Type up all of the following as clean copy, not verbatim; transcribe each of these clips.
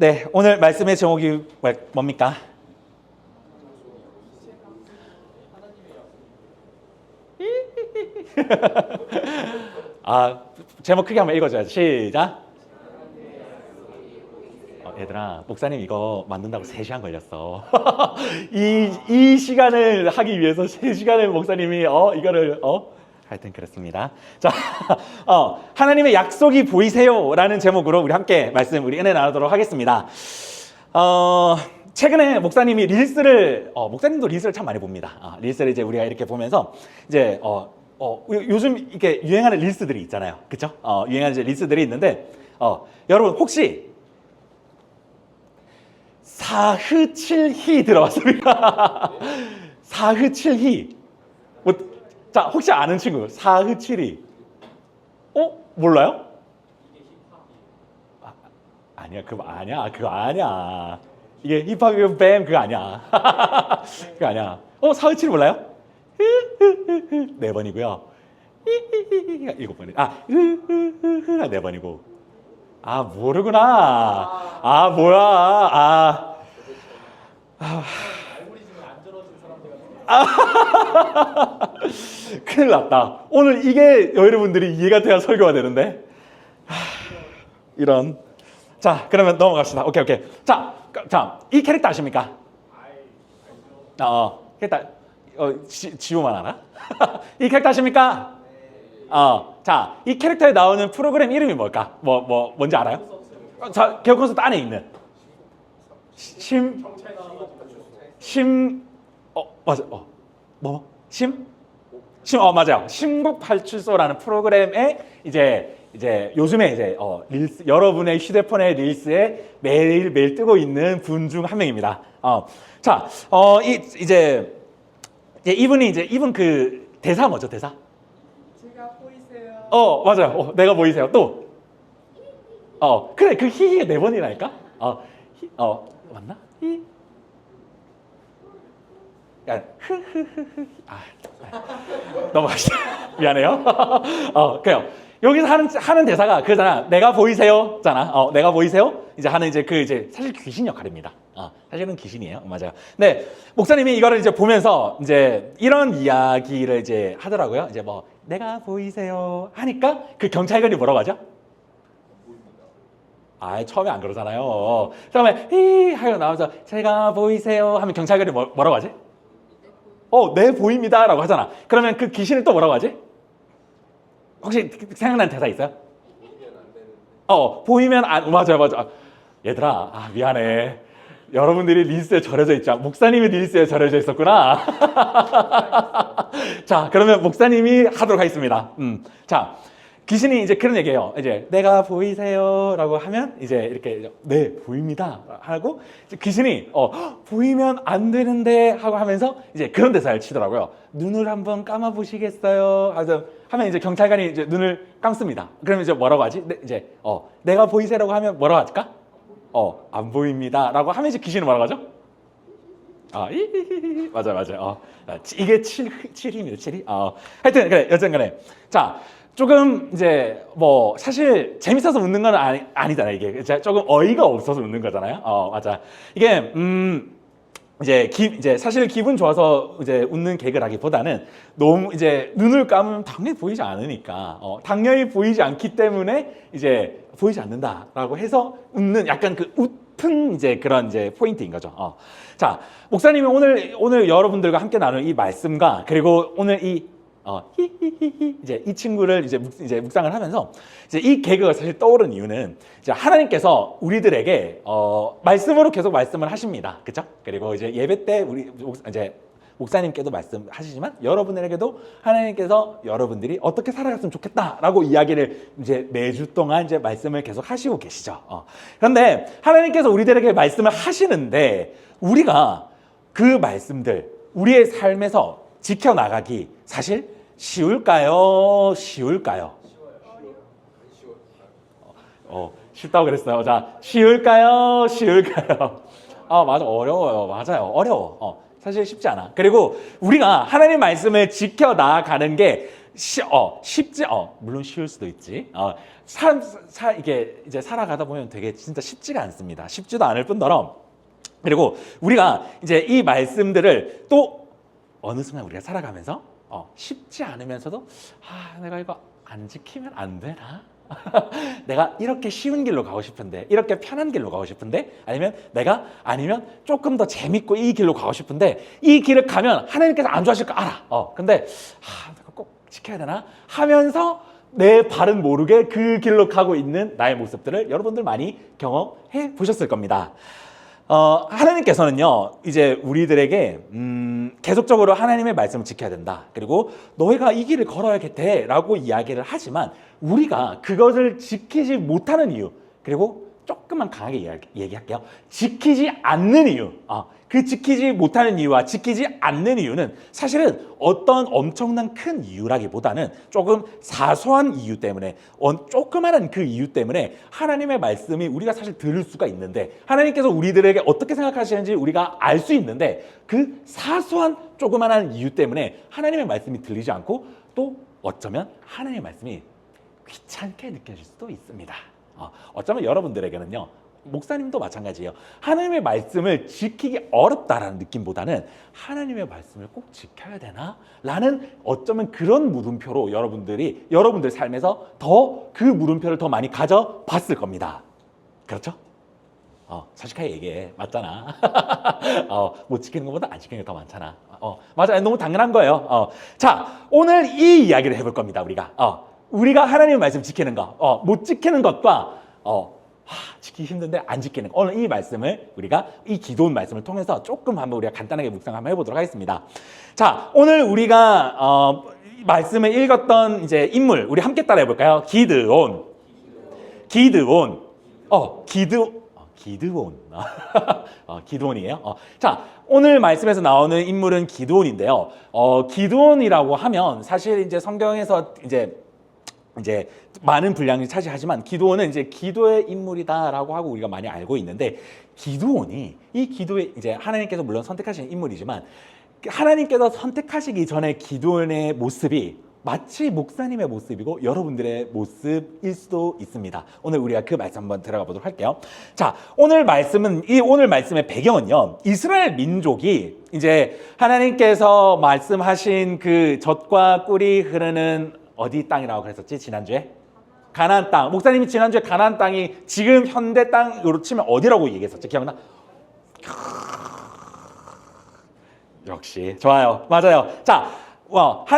네, 오늘 말씀의 제목이 뭡니까? 제목 크게 한번 읽어줘야지. 시작. 얘들아, 목사님 이거 만든다고 3시간 걸렸어. 이 시간을 하기 위해서 3시간을 목사님이 이거를 하여튼 그렇습니다. 자, 하나님의 약속이 보이세요 라는 제목으로 우리 함께 우리 은혜 나누도록 하겠습니다. 최근에 목사님이 목사님도 릴스를 참 많이 봅니다. 릴스를 이제 우리가 이렇게 보면서 이제 요즘 이렇게 유행하는 릴스들이 있잖아요. 그쵸? 유행하는 이제 릴스들이 있는데, 여러분 혹시 사흐칠희 들어봤습니까? 사흐칠희. 자, 혹시 아는 친구? 사흐칠희. 몰라요? 아니야, 그거 아니야. 이게 힙합이면 뱀 그거 아니야. 그거 아니야. 사흐칠희 몰라요? 4번이고요. 7번이. 4번이고. 모르구나. 뭐야. 큰일 났다. 오늘 이게 여러분들이 이해가 돼야 설교가 되는데. 이런. 자, 그러면 넘어갑시다. 오케이. 자, 이 캐릭터 아십니까? 캐릭터. 지호만 알아? 이 캐릭터 아십니까? 자, 이 캐릭터에 나오는 프로그램 이름이 뭘까? 뭔지 알아요? 자, 개혁 콘서트 안에 있는 맞아. 맞아요. 심국팔출소라는 프로그램에 이제 요즘에 이제 릴스, 여러분의 휴대폰의 릴스에 매일 뜨고 있는 분 중 한 명입니다. 자, 이분 그 대사 뭐죠? 대사? 제가 보이세요. 맞아요. 내가 보이세요. 또. 그래. 그 히히가 4번이라니까? 맞나? 히. 야, 넘어가시다. 미안해요. 그래요. 여기서 하는 대사가 그잖아. 내가 보이세요? 잖아. 내가 보이세요? 이제 하는 사실 귀신 역할입니다. 사실은 귀신이에요. 맞아요. 네. 목사님이 이거를 이제 보면서 이제 이런 이야기를 이제 하더라고요. 이제 내가 보이세요? 하니까 그 경찰관이 뭐라고 하죠? 처음에 안 그러잖아요. 처음에 히 하고 나와서 제가 보이세요? 하면 경찰관이 뭐라고 하지? 네 보입니다 라고 하잖아. 그러면 그 귀신을 또 뭐라고 하지? 혹시 생각나는 대사 있어요? 보이면 안 맞아요. 얘들아, 미안해. 여러분들이 릴스에 절여져 있죠. 목사님이 릴스에 절여져 있었구나. 자, 그러면 목사님이 하도록 하겠습니다. 자, 귀신이 이제 그런 얘기예요. 이제 내가 보이세요라고 하면 이제 이렇게 네 보입니다 하고 귀신이 보이면 안 되는데 하고 하면서 이제 그런 대사를 치더라고요. 눈을 한번 감아 보시겠어요? 하면 이제 경찰관이 이제 눈을 감습니다. 그러면 이제 뭐라고 하지? 내가 보이세요라고 하면 뭐라고 할까? 안 보입니다라고 하면 이제 귀신은 뭐라고 하죠? 맞아요. 이게 7힘이에요. 7이. 하여튼 그래. 여튼간에 자. 조금 이제 사실 재밌어서 웃는 건 아니잖아요. 이게 조금 어이가 없어서 웃는 거잖아요. 맞아. 이게 이제 사실 기분 좋아서 이제 웃는 개그라기보다는 너무 이제 눈을 감으면 당연히 보이지 않으니까 당연히 보이지 않기 때문에 이제 보이지 않는다라고 해서 웃는 약간 그 웃픈 이제 그런 이제 포인트인 거죠. 자, 목사님이 오늘 여러분들과 함께 나눌 이 말씀과 그리고 오늘 히히히히 이제 이 친구를 이제 묵상을 하면서 이제 이 개그가 사실 떠오른 이유는 이제 하나님께서 우리들에게 말씀으로 계속 말씀을 하십니다. 그렇죠? 그리고 이제 예배 때 우리 이제 목사님께도 말씀하시지만 여러분들에게도 하나님께서 여러분들이 어떻게 살아갔으면 좋겠다라고 이야기를 이제 매주 동안 이제 말씀을 계속 하시고 계시죠. 그런데 하나님께서 우리들에게 말씀을 하시는데 우리가 그 말씀들 우리의 삶에서 지켜나가기 사실 쉬울까요? 쉽다고 그랬어요. 자, 쉬울까요? 맞아, 어려워요. 맞아요, 어려워. 사실 쉽지 않아. 그리고 우리가 하나님 말씀을 지켜나가는 게 쉽지 물론 쉬울 수도 있지. 이게 이제 살아가다 보면 되게 진짜 쉽지가 않습니다. 쉽지도 않을 뿐더러 그리고 우리가 이제 이 말씀들을 또 어느 순간 우리가 살아가면서 쉽지 않으면서도 내가 이거 안 지키면 안 되나? 내가 이렇게 쉬운 길로 가고 싶은데, 이렇게 편한 길로 가고 싶은데, 아니면 조금 더 재밌고 이 길로 가고 싶은데 이 길을 가면 하나님께서 안 좋아하실 거 알아. 근데 내가 꼭 지켜야 되나? 하면서 내 발은 모르게 그 길로 가고 있는 나의 모습들을 여러분들 많이 경험해 보셨을 겁니다. 하나님께서는요, 이제 우리들에게 계속적으로 하나님의 말씀을 지켜야 된다. 그리고 너희가 이 길을 걸어야겠대라고 이야기를 하지만 우리가 그것을 지키지 못하는 이유, 그리고 조금만 강하게 얘기할게요. 지키지 않는 이유. 그 지키지 못하는 이유와 지키지 않는 이유는 사실은 어떤 엄청난 큰 이유라기보다는 조금 사소한 이유 때문에, 조그마한 그 이유 때문에 하나님의 말씀이 우리가 사실 들을 수가 있는데, 하나님께서 우리들에게 어떻게 생각하시는지 우리가 알 수 있는데, 그 사소한 조그마한 이유 때문에 하나님의 말씀이 들리지 않고, 또 어쩌면 하나님의 말씀이 귀찮게 느껴질 수도 있습니다. 어쩌면 여러분들에게는요, 목사님도 마찬가지예요. 하나님의 말씀을 지키기 어렵다라는 느낌보다는 하나님의 말씀을 꼭 지켜야 되나? 라는 어쩌면 그런 물음표로 여러분들 삶에서 더 그 물음표를 더 많이 가져봤을 겁니다. 그렇죠? 솔직하게 얘기해. 맞잖아. 못 지키는 것보다 안 지키는 게 더 많잖아. 맞아요. 너무 당연한 거예요. 자, 오늘 이 이야기를 해볼 겁니다. 우리가 하나님의 말씀 지키는 거, 못 지키는 것과 지키기 힘든데 안 지키는 거. 오늘 이 말씀을 우리가 이 기도원 말씀을 통해서 조금 한번 우리가 간단하게 묵상 한번 해보도록 하겠습니다. 자, 오늘 우리가 말씀을 읽었던 이제 인물 우리 함께 따라해 볼까요? 기드온. 기드온이에요. 자, 오늘 말씀에서 나오는 인물은 기드온인데요. 기드온이라고 하면 사실 이제 성경에서 이제 많은 분량을 차지하지만 기드온은 이제 기도의 인물이다라고 하고 우리가 많이 알고 있는데, 이 기도에 이제 하나님께서 물론 선택하신 인물이지만 하나님께서 선택하시기 전에 기드온의 모습이 마치 목사님의 모습이고 여러분들의 모습일 수도 있습니다. 오늘 우리가 그 말씀 한번 들어가 보도록 할게요. 자, 오늘 말씀의 배경은요, 이스라엘 민족이 이제 하나님께서 말씀하신 그 젖과 꿀이 흐르는 어디 땅이라고 그랬었지? 지난주에? 가나안 땅. 목사님이 지난주에 가나안 땅이 지금 현대 땅으로 치면 어디라고 얘기했었지? 기억나? 역시 좋아요. 맞아요. 자,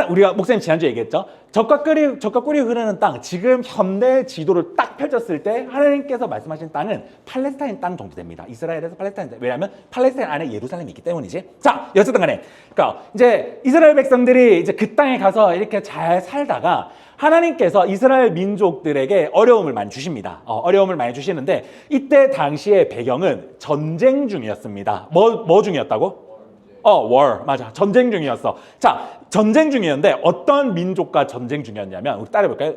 우리가 목사님 지난주에 얘기했죠? 젖과 꿀이 흐르는 땅, 지금 현대 지도를 딱 펼쳤을 때 하나님께서 말씀하신 땅은 팔레스타인 땅 정도 됩니다. 이스라엘에서 팔레스타인, 왜냐하면 팔레스타인 안에 예루살렘이 있기 때문이지. 자, 여쨌든 간에 그러니까 이제 이스라엘 백성들이 이제 그 땅에 가서 이렇게 잘 살다가 하나님께서 이스라엘 민족들에게 어려움을 많이 주십니다. 어려움을 많이 주시는데, 이때 당시의 배경은 전쟁 중이었습니다. 뭐 중이었다고? 맞아. 전쟁 중이었어. 자, 전쟁 중이었는데 어떤 민족과 전쟁 중이었냐면, 우리 따라해볼까요?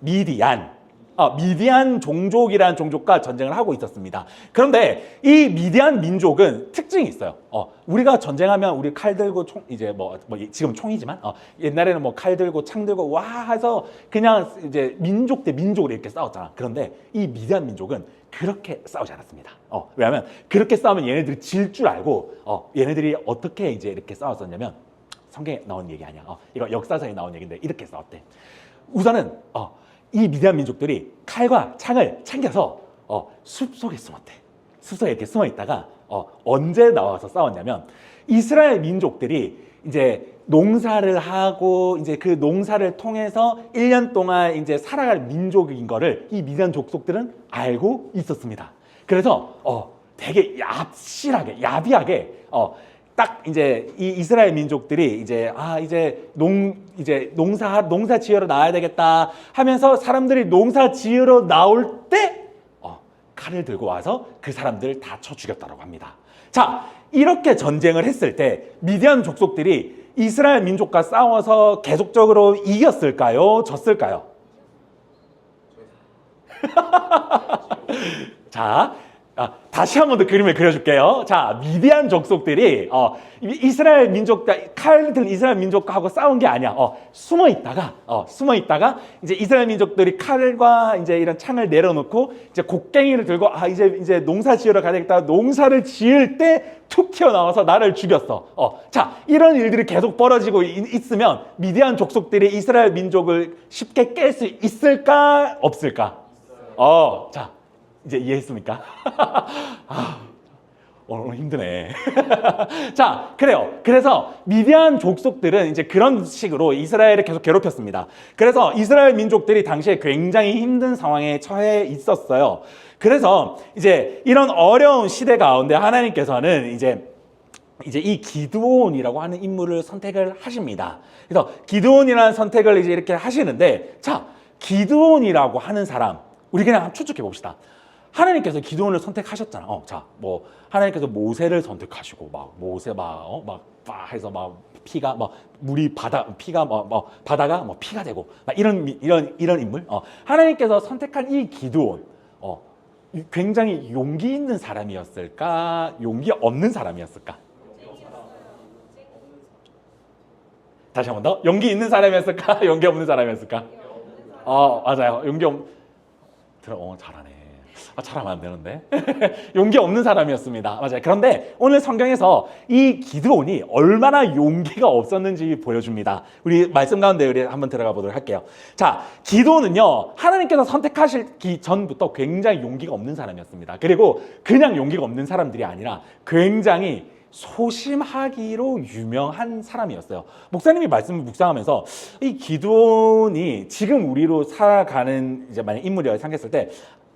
미디안 종족이라는 종족과 전쟁을 하고 있었습니다. 그런데 이 미디안 민족은 특징이 있어요. 우리가 전쟁하면 우리 칼 들고 지금 총이지만 옛날에는 뭐 칼 들고 창 들고 와 해서 그냥 이제 민족 대 민족으로 이렇게 싸웠잖아. 그런데 이 미디안 민족은 그렇게 싸우지 않았습니다. 왜냐하면 그렇게 싸우면 얘네들이 질 줄 알고 얘네들이 어떻게 이제 이렇게 싸웠었냐면, 성경에 나온 얘기 아니야. 이거 역사서에 나온 얘기인데 이렇게 싸웠대. 우선은 이 미디안 민족들이 칼과 창을 챙겨서 숲속에 숨었대. 숲속에 이렇게 숨어 있다가 언제 나와서 싸웠냐면, 이스라엘 민족들이 이제 농사를 하고 이제 그 농사를 통해서 1년 동안 이제 살아갈 민족인 거를 이 미디안 족속들은 알고 있었습니다. 그래서 되게 야비하게 딱 이제 이 이스라엘 민족들이 이제 농사 지으러 나와야 되겠다 하면서 사람들이 농사 지으러 나올 때 칼을 들고 와서 그 사람들을 다 쳐 죽였다고 합니다. 자, 이렇게 전쟁을 했을 때 미디안 족속들이 이스라엘 민족과 싸워서 계속적으로 이겼을까요? 졌을까요? 자, 다시 한 번 더 그림을 그려줄게요. 자, 미디안 족속들이 이스라엘 민족과 칼 든 이스라엘 민족하고 싸운 게 아니야. 숨어 있다가 이제 이스라엘 민족들이 칼과 이제 이런 창을 내려놓고 이제 곡괭이를 들고 이제 농사 지으러 가야겠다. 농사를 지을 때 툭 튀어나와서 나를 죽였어. 자, 이런 일들이 계속 벌어지고 있으면 미디안 족속들이 이스라엘 민족을 쉽게 깰 수 있을까 없을까? 자. 이제 이해했습니까? 오늘 힘드네. 자, 그래요. 그래서 미디안 족속들은 이제 그런 식으로 이스라엘을 계속 괴롭혔습니다. 그래서 이스라엘 민족들이 당시에 굉장히 힘든 상황에 처해 있었어요. 그래서 이제 이런 어려운 시대 가운데 하나님께서는 이제 이 기드온이라고 하는 인물을 선택을 하십니다. 그래서 기드온이라는 선택을 이제 이렇게 하시는데, 자, 기드온이라고 하는 사람, 우리 그냥 한번 추측해 봅시다. 하나님께서 기드온을 선택하셨잖아. 자, 뭐 하나님께서 모세를 선택하시고 모세 해서 피가 물이 피가 바다가 피가 되고 이런 인물. 하나님께서 선택한 이 기드온, 굉장히 용기 있는 사람이었을까? 용기 없는 사람이었을까? 다시 한 번 더. 용기 있는 사람이었을까? 용기 없는 사람이었을까? 맞아요. 잘하네. 잘하면 안 되는데. 용기 없는 사람이었습니다. 맞아요. 그런데 오늘 성경에서 이 기드온이 얼마나 용기가 없었는지 보여줍니다. 우리 말씀 가운데 우리 한번 들어가 보도록 할게요. 자, 기드온은요, 하나님께서 선택하시기 전부터 굉장히 용기가 없는 사람이었습니다. 그리고 그냥 용기가 없는 사람들이 아니라 굉장히 소심하기로 유명한 사람이었어요. 목사님이 말씀을 묵상하면서 이 기드온이 지금 우리로 살아가는 이제 만약 인물이라고 생각했을 때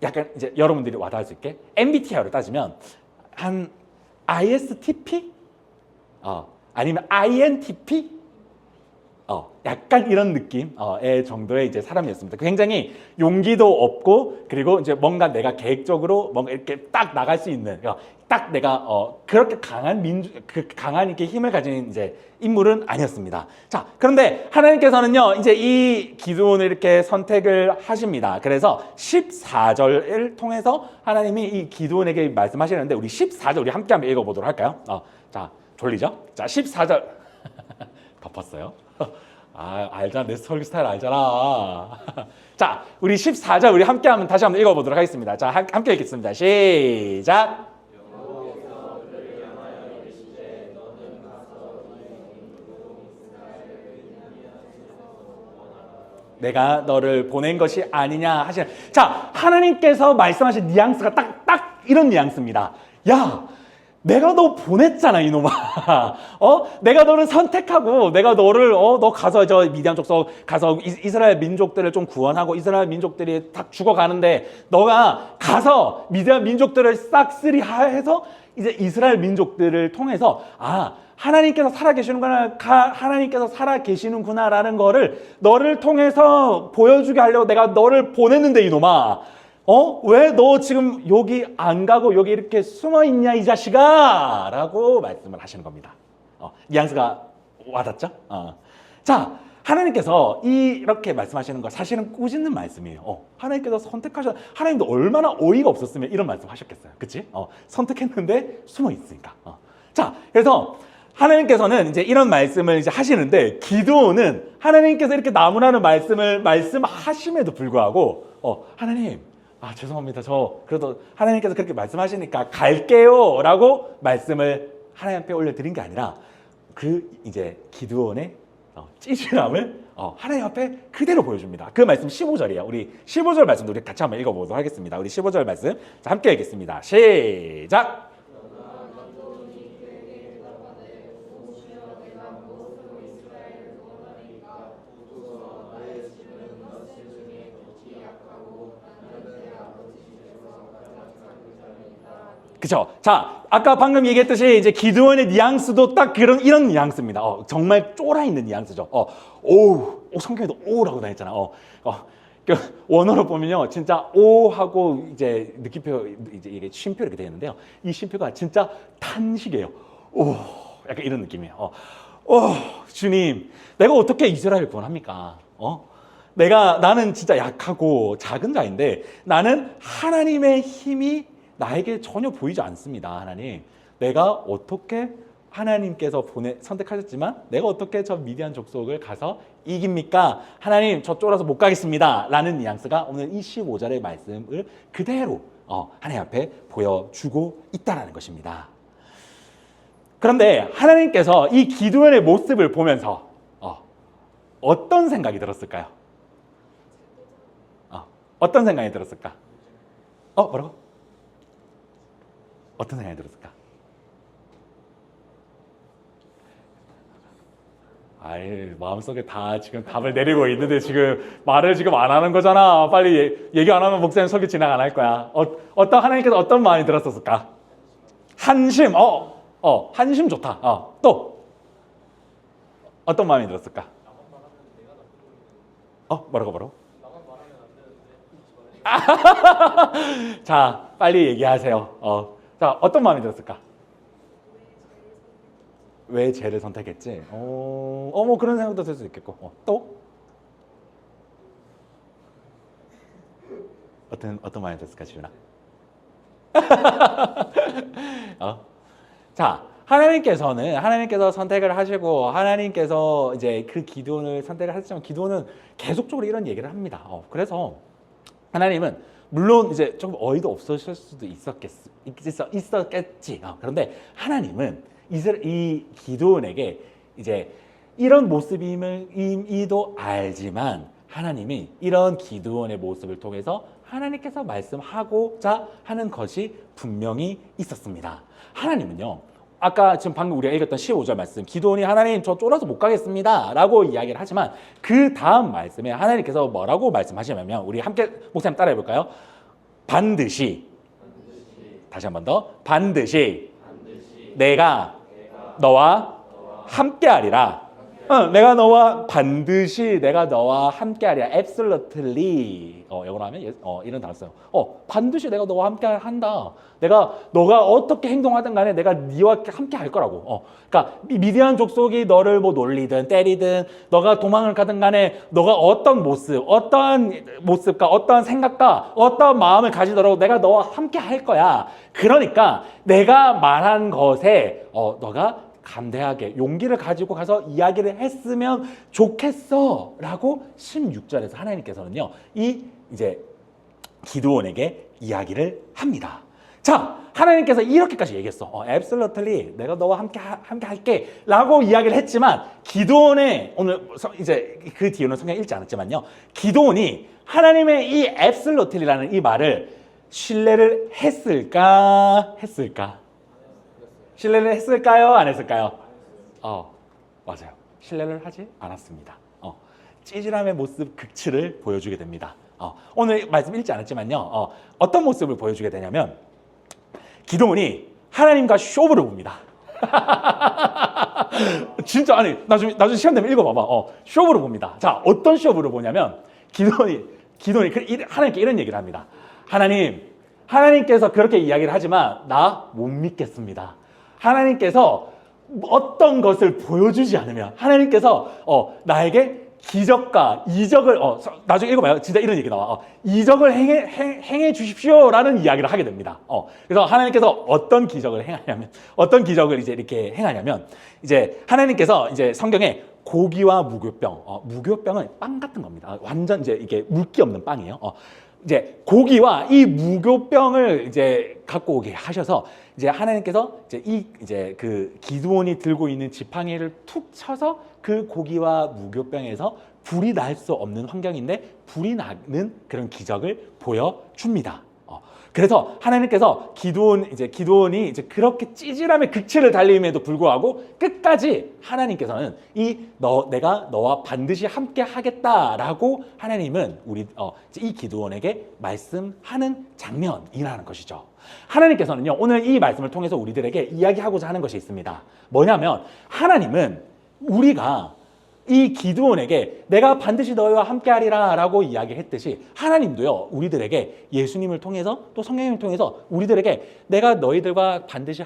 약간 이제 여러분들이 와닿을 수 있게 MBTI로 따지면 한 ISTP? 아니면 INTP? 약간 이런 느낌의 정도의 이제 사람이었습니다. 굉장히 용기도 없고, 그리고 이제 뭔가 내가 계획적으로 뭔가 이렇게 딱 나갈 수 있는, 딱 내가 그렇게 강한 강한 이렇게 힘을 가진 이제 인물은 아니었습니다. 자, 그런데 하나님께서는요, 이제 이 기드온을 이렇게 선택을 하십니다. 그래서 14절을 통해서 하나님이 이 기드온에게 말씀하시는데, 우리 14절 우리 함께 한번 읽어보도록 할까요? 자, 졸리죠? 자, 14절 덮었어요. 알잖아. 내 설교 스타일 알잖아. 자, 우리 14절 우리 함께 한번 다시 한번 읽어보도록 하겠습니다. 자, 함께 읽겠습니다. 시작. 내가 너를 보낸 것이 아니냐 하시는. 자, 하나님께서 말씀하신 뉘앙스가 딱 이런 뉘앙스입니다. 야, 내가 너 보냈잖아, 이놈아. 내가 너를 선택하고, 내가 너를, 너 가서 저 미디안 족속 가서 이스라엘 민족들을 좀 구원하고, 이스라엘 민족들이 다 죽어가는데, 너가 가서 미디안 민족들을 싹쓸이 해서, 이제 이스라엘 민족들을 통해서, 하나님께서 하나님께서 살아계시는구나라는 거를 너를 통해서 보여주게 하려고 내가 너를 보냈는데, 이놈아. 왜 너 지금 여기 안 가고 여기 이렇게 숨어 있냐, 이 자식아? 라고 말씀을 하시는 겁니다. 뉘앙스가 와닿죠? 자, 하나님께서 이렇게 말씀하시는 거 사실은 꾸짖는 말씀이에요. 하나님께서 하나님도 얼마나 어이가 없었으면 이런 말씀 하셨겠어요. 그치? 선택했는데 숨어 있으니까. 자, 그래서 하나님께서는 이제 이런 말씀을 이제 하시는데, 기드온은 하나님께서 이렇게 나무라는 말씀하심에도 불구하고, 하나님, 죄송합니다. 그래도 하나님께서 그렇게 말씀하시니까 갈게요. 라고 말씀을 하나님 앞에 올려드린 게 아니라, 이제 기드온의 찌질함을 하나님 앞에 그대로 보여줍니다. 그 말씀 15절이에요. 우리 15절 말씀도 우리 같이 한번 읽어보도록 하겠습니다. 우리 15절 말씀. 자, 함께 읽겠습니다. 시작! 그쵸? 자, 아까 방금 얘기했듯이 이제 기드온의 뉘앙스도 딱 이런 뉘앙스입니다. 정말 쫄아 있는 뉘앙스죠. 성경에도 오라고 다녔잖아. 원어로 보면요, 진짜 오하고 이제 느낌표, 이제 이게 쉼표 이렇게 되어 있는데요. 이 쉼표가 진짜 탄식이에요. 약간 이런 느낌이에요. 주님, 내가 어떻게 이스라엘을 구원합니까? 나는 진짜 약하고 작은 자인데, 나는 하나님의 힘이 나에게 전혀 보이지 않습니다. 하나님, 내가 어떻게 하나님께서 선택하셨지만 내가 어떻게 저 미디안 족속을 가서 이깁니까? 하나님, 저 쫄아서 못 가겠습니다. 라는 뉘앙스가 오늘 이 15절의 말씀을 그대로 하나님 앞에 보여주고 있다는 것입니다. 그런데 하나님께서 이 기드온의 모습을 보면서 어떤 생각이 들었을까요? 어떤 생각이 들었을까? 뭐라고? 어떤 생각이 들었을까? 아이, 마음속에 다 지금 답을 내리고 있는데 지금 말을 지금 안 하는 거잖아. 빨리 얘기 안 하면 목사님 설교 진행 안 할 거야. 어떤 하나님께서 어떤 마음이 들었었을까? 한심. 한심 좋다. 또 어떤 마음이 들었을까? 뭐라고? 자, 빨리 얘기하세요. 자, 어떤 마음이 들었을까? 왜 쟤를 선택했지? 뭐 그런 생각도 들 수 있겠고. 또 어떤 마음이 들었을까, 지훈아? 자, 하나님께서 선택을 하시고 하나님께서 이제 그 기드온을 선택을 하셨지만 기드온은 계속적으로 이런 얘기를 합니다. 그래서 하나님은 물론 이제 조금 어이도 없으실 수도 있었겠지. 그런데 하나님은 이 기드온에게 이제 이런 모습임이도 알지만 하나님이 이런 기드온의 모습을 통해서 하나님께서 말씀하고자 하는 것이 분명히 있었습니다. 하나님은요, 아까 지금 방금 우리가 읽었던 15절 말씀, 기드온이 하나님 저 쫄아서 못 가겠습니다 라고 이야기를 하지만 그 다음 말씀에 하나님께서 뭐라고 말씀하시냐면 우리 함께 목사님 따라해 볼까요? 반드시 다시 한 번 더 반드시 내가 너와 함께하리라. 내가 너와 함께하리라. Absolutely. 영어로 하면 이런 단어 써요. 반드시 내가 너와 함께한다. 너가 어떻게 행동하든 간에 내가 네와 함께할 거라고. 그러니까 미디안 족속이 너를 뭐 놀리든 때리든 너가 도망을 가든 간에 너가 어떤 모습과 어떤 생각과 어떤 마음을 가지더라도 내가 너와 함께할 거야. 그러니까 내가 말한 것에 너가 감대하게 용기를 가지고 가서 이야기를 했으면 좋겠어 라고 16절에서 하나님께서는요 이제 기드온에게 이야기를 합니다. 자, 하나님께서 이렇게까지 얘기했어. Absolutely 내가 너와 함께 할게 라고 이야기를 했지만 기드온의 오늘 이제 그 뒤에는 성경 읽지 않았지만요 기드온이 하나님의 이 Absolutely라는 이 말을 신뢰를 했을까? 신뢰를 했을까요? 안 했을까요? 맞아요. 신뢰를 하지 않았습니다. 찌질함의 모습 극치를 보여주게 됩니다. 오늘 말씀 읽지 않았지만요. 어떤 모습을 보여주게 되냐면 기드온이 하나님과 쇼부를 봅니다. 진짜 나중에 시간 되면 읽어봐봐. 쇼부를 봅니다. 자, 어떤 쇼부를 보냐면 기드온이 하나님께 이런 얘기를 합니다. 하나님께서 그렇게 이야기를 하지만 나 못 믿겠습니다. 하나님께서 어떤 것을 보여주지 않으면 하나님께서 나에게 기적과 이적을 나중에 읽어봐요. 진짜 이런 얘기 나와. 이적을 행해 주십시오라는 이야기를 하게 됩니다. 그래서 하나님께서 어떤 기적을 이제 이렇게 행하냐면 이제 하나님께서 이제 성경에 고기와 무교병, 무교병은 빵 같은 겁니다. 완전 이제 이게 물기 없는 빵이에요. 이제 고기와 이 무교병을 이제 갖고 오게 하셔서 이제 하나님께서 이제 그 기드온이 들고 있는 지팡이를 툭 쳐서 그 고기와 무교병에서 불이 날 수 없는 환경인데 불이 나는 그런 기적을 보여줍니다. 그래서 하나님께서 기드온이 이제 그렇게 찌질함의 극치를 달림에도 불구하고 끝까지 하나님께서는 내가 너와 반드시 함께 하겠다라고 하나님은 이 기드온에게 말씀하는 장면이라는 것이죠. 하나님께서는요 오늘 이 말씀을 통해서 우리들에게 이야기하고자 하는 것이 있습니다. 뭐냐면 하나님은 우리가 이 기드온에게 내가 반드시 너희와 함께하리라 라고 이야기했듯이 하나님도요 우리들에게 예수님을 통해서 또 성령님을 통해서 우리들에게 내가 너희들과 반드시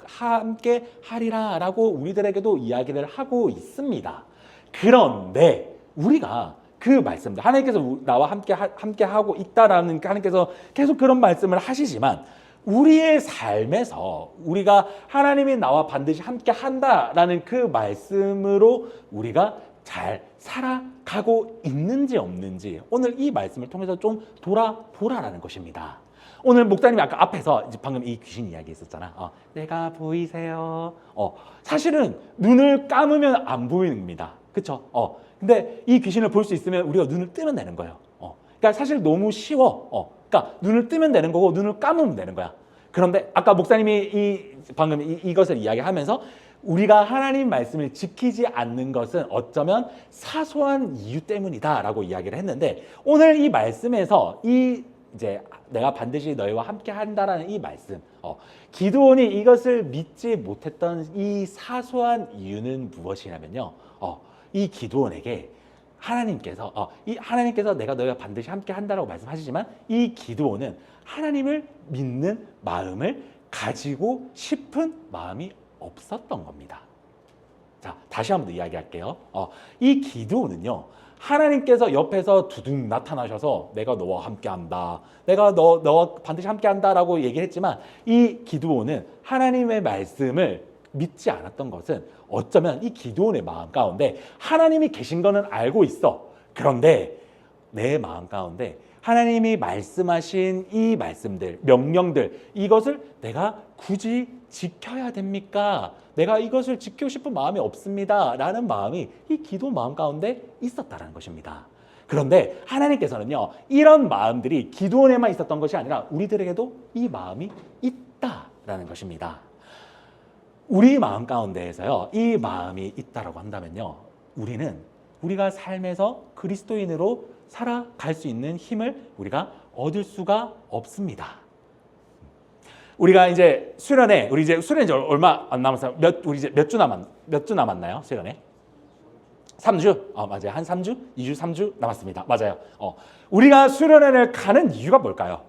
함께하리라 라고 우리들에게도 이야기를 하고 있습니다. 그런데 우리가 그 말씀들 하나님께서 나와 함께하고 있다라는 하나님께서 계속 그런 말씀을 하시지만 우리의 삶에서 우리가 하나님이 나와 반드시 함께 한다라는 그 말씀으로 우리가 잘 살아가고 있는지 없는지 오늘 이 말씀을 통해서 좀 돌아보라라는 것입니다. 오늘 목사님이 아까 앞에서 이제 방금 이 귀신 이야기 있었잖아. 내가 보이세요? 사실은 눈을 감으면 안 보이는 겁니다. 그쵸? 근데 이 귀신을 볼 수 있으면 우리가 눈을 뜨면 되는 거예요. 그러니까 사실 너무 쉬워. 그러니까 눈을 뜨면 되는 거고 눈을 감으면 되는 거야. 그런데 아까 목사님이 방금 이것을 이야기하면서 우리가 하나님 말씀을 지키지 않는 것은 어쩌면 사소한 이유 때문이다라고 이야기를 했는데 오늘 이 말씀에서 이제 내가 반드시 너희와 함께 한다라는 이 말씀, 기드온이 이것을 믿지 못했던 이 사소한 이유는 무엇이냐면요, 이 기드온에게 하나님께서 내가 너희와 반드시 함께 한다라고 말씀하시지만 이 기드온은 하나님을 믿는 마음을 가지고 싶은 마음이 없었던 겁니다. 자, 다시 한번 더 이야기할게요. 이 기드온은요, 하나님께서 옆에서 두둥 나타나셔서 내가 너와 함께한다, 내가 너와 반드시 함께한다라고 얘기를 했지만 이 기드온은 하나님의 말씀을 믿지 않았던 것은 어쩌면 이 기드온의 마음 가운데 하나님이 계신 거는 알고 있어. 그런데 내 마음 가운데 하나님이 말씀하신 이 말씀들, 명령들, 이것을 내가 굳이 지켜야 됩니까? 내가 이것을 지키고 싶은 마음이 없습니다. 라는 마음이 이 기드온 마음 가운데 있었다는 것입니다. 그런데 하나님께서는요, 이런 마음들이 기드온에만 있었던 것이 아니라 우리들에게도 이 마음이 있다라는 것입니다. 우리 마음 가운데에서요, 이 마음이 있다라고 한다면요, 우리가 삶에서 그리스도인으로 살아갈 수 있는 힘을 우리가 얻을 수가 없습니다. 우리가 이제 수련회, 이제 얼마 안 남았어요. 몇 주 남았나요? 수련회? 3주? 맞아요. 한 3주? 2주, 3주 남았습니다. 맞아요. 우리가 수련회를 가는 이유가 뭘까요?